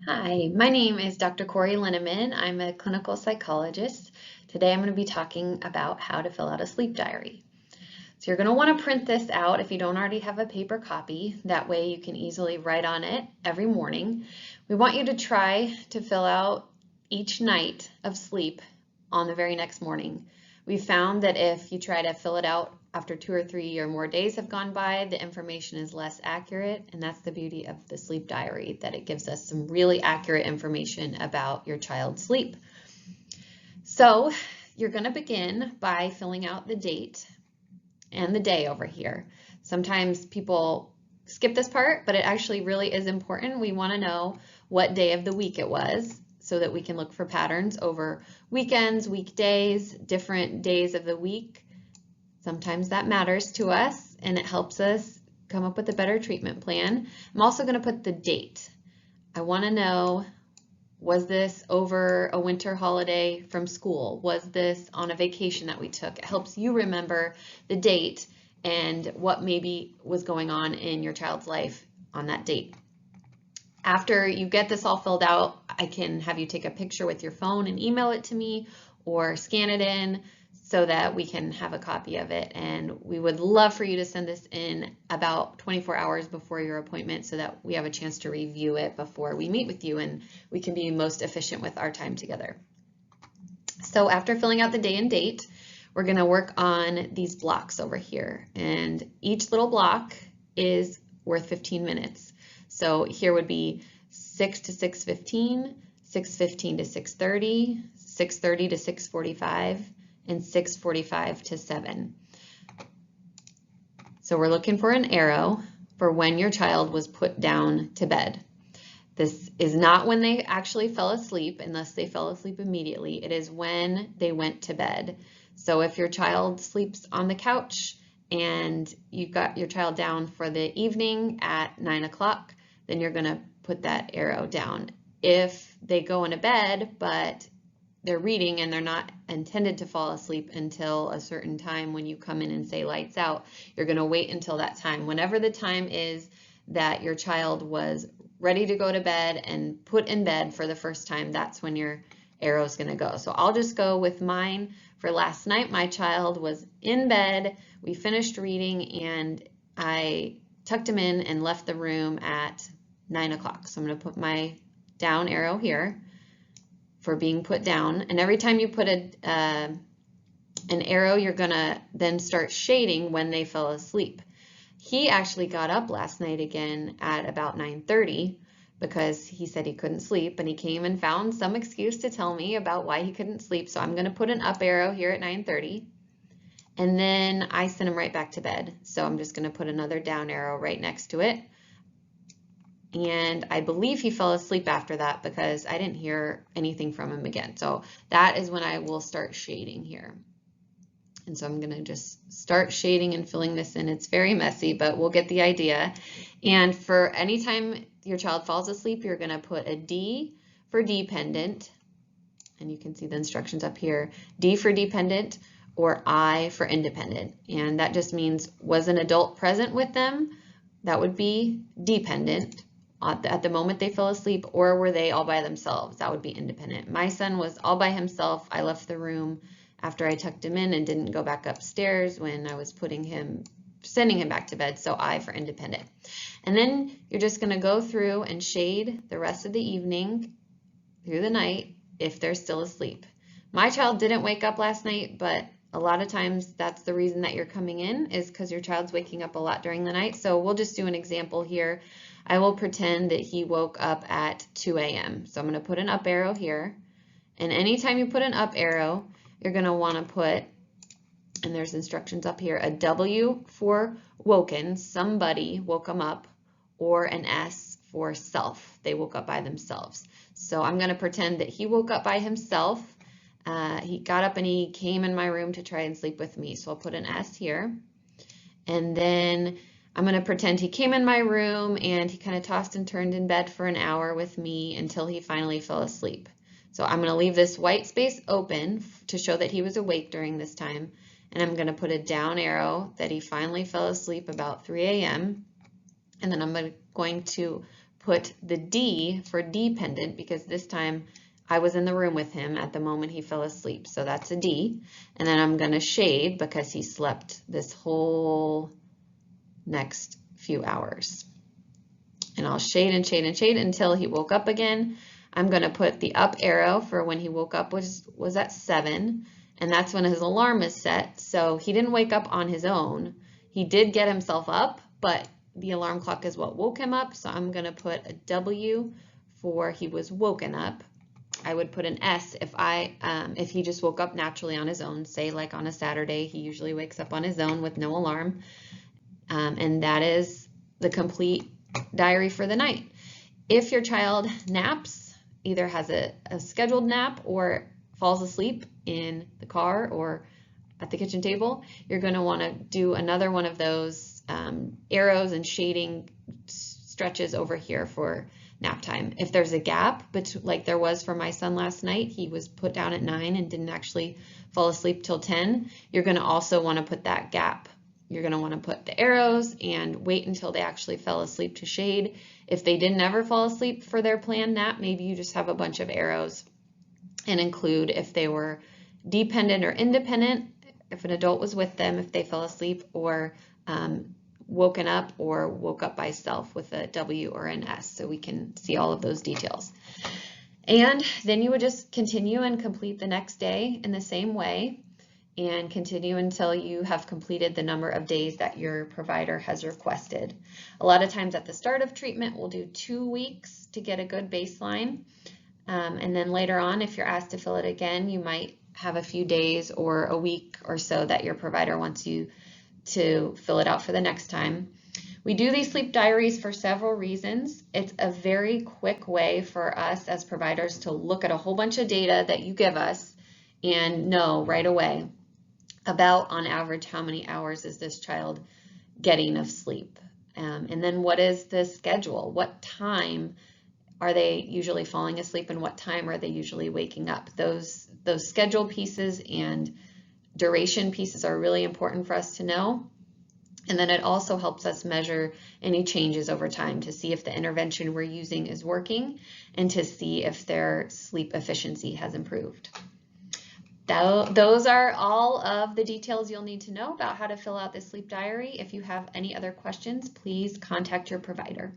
Hi, my name is Dr. Corey Lieneman. I'm a clinical psychologist. Today I'm going to be talking about how to fill out a sleep diary. So you're going to want to print this out if you don't already have a paper copy. That way you can easily write on it every morning. We want you to try to fill out each night of sleep on the very next morning. We found that if you try to fill it out after 2 or 3 or more days have gone by, the information is less accurate, and that's the beauty of the sleep diary, that it gives us some really accurate information about your child's sleep. So you're going to begin by filling out the date and the day over here. Sometimes people skip this part, but it actually really is important. We want to know what day of the week it was so that we can look for patterns over weekends, weekdays, different days of the week. Sometimes that matters to us and it helps us come up with a better treatment plan. I'm also going to put the date. I want to know, was this over a winter holiday from school? Was this on a vacation that we took? It helps you remember the date and what maybe was going on in your child's life on that date. After you get this all filled out, I can have you take a picture with your phone and email it to me or scan it in so that we can have a copy of it. And we would love for you to send this in about 24 hours before your appointment so that we have a chance to review it before we meet with you and we can be most efficient with our time together. So after filling out the day and date, we're going to work on these blocks over here. And each little block is worth 15 minutes. So here would be 6 to 6:15, 6:15 to 6:30, 6:30 to 6:45, and 6:45 to 7. So we're looking for an arrow for when your child was put down to bed. This is not when they actually fell asleep, unless they fell asleep immediately. It is when they went to bed. So if your child sleeps on the couch and you've got your child down for the evening at 9 o'clock, then you're going to put that arrow down. If they go into bed, but they're reading and they're not intended to fall asleep until a certain time when you come in and say lights out, you're going to wait until that time. Whenever the time is that your child was ready to go to bed and put in bed for the first time, that's when your arrow is going to go. So I'll just go with mine for last night. My child was in bed, we finished reading, and I tucked him in and left the room at 9 o'clock. So I'm going to put my down arrow here for being put down. And every time you put an arrow, you're going to then start shading when they fell asleep. He actually got up last night again at about 9:30 because he said he couldn't sleep, and he came and found some excuse to tell me about why he couldn't sleep. So I'm going to put an up arrow here at 9:30. And then I sent him right back to bed. So I'm just going to put another down arrow right next to it. And I believe he fell asleep after that because I didn't hear anything from him again. So that is when I will start shading here. And so I'm going to just start shading and filling this in. It's very messy, but we'll get the idea. And for any time your child falls asleep, you're going to put a D for dependent. And you can see the instructions up here. D for dependent, or I for independent. And that just means, was an adult present with them? That would be dependent at the moment they fell asleep, or were they all by themselves? That would be independent. My son was all by himself. I left the room after I tucked him in and didn't go back upstairs when I was sending him back to bed, so I for independent. And then you're just going to go through and shade the rest of the evening through the night if they're still asleep. My child didn't wake up last night, but a lot of times that's the reason that you're coming in, is because your child's waking up a lot during the night. So we'll just do an example here. I will pretend that he woke up at 2 a.m. So I'm going to put an up arrow here. And anytime you put an up arrow, you're going to want to put, and there's instructions up here, a W for woken, somebody woke them up, or an S for self, they woke up by themselves. So I'm going to pretend that he woke up by himself. He got up and he came in my room to try and sleep with me. So I'll put an S here. And then I'm going to pretend he came in my room and he kind of tossed and turned in bed for an hour with me until he finally fell asleep. So I'm going to leave this white space open to show that he was awake during this time. And I'm going to put a down arrow that he finally fell asleep about 3 a.m. And then I'm going to put the D for dependent because this time I was in the room with him at the moment he fell asleep. So that's a D. And then I'm going to shade because he slept this whole next few hours. And I'll shade and shade and shade until he woke up again. I'm going to put the up arrow for when he woke up was at 7. And that's when his alarm is set. So he didn't wake up on his own. He did get himself up, but the alarm clock is what woke him up. So I'm going to put a W for he was woken up. I would put an S if he just woke up naturally on his own, say like on a Saturday, he usually wakes up on his own with no alarm. And that is the complete diary for the night. If your child naps, either has a scheduled nap or falls asleep in the car or at the kitchen table, you're going to want to do another one of those arrows and shading stretches over here for nap time. If there's a gap, like there was for my son last night, he was put down at 9 and didn't actually fall asleep till 10, you're going to also want to put that gap. You're going to want to put the arrows and wait until they actually fell asleep to shade. If they didn't ever fall asleep for their planned nap, maybe you just have a bunch of arrows and include if they were dependent or independent, if an adult was with them, if they fell asleep, or woken up or woke up by self with a W or an S, so we can see all of those details. And then you would just continue and complete the next day in the same way and continue until you have completed the number of days that your provider has requested. A lot of times at the start of treatment, we'll do 2 weeks to get a good baseline. And then later on, if you're asked to fill it again, you might have a few days or a week or so that your provider wants you to fill it out for the next time. We do these sleep diaries for several reasons. It's a very quick way for us as providers to look at a whole bunch of data that you give us and know right away about, on average, how many hours is this child getting of sleep. And then what is the schedule? What time are they usually falling asleep and what time are they usually waking up? Those schedule pieces and duration pieces are really important for us to know. And then it also helps us measure any changes over time to see if the intervention we're using is working and to see if their sleep efficiency has improved. Those are all of the details you'll need to know about how to fill out this sleep diary. If you have any other questions, please contact your provider.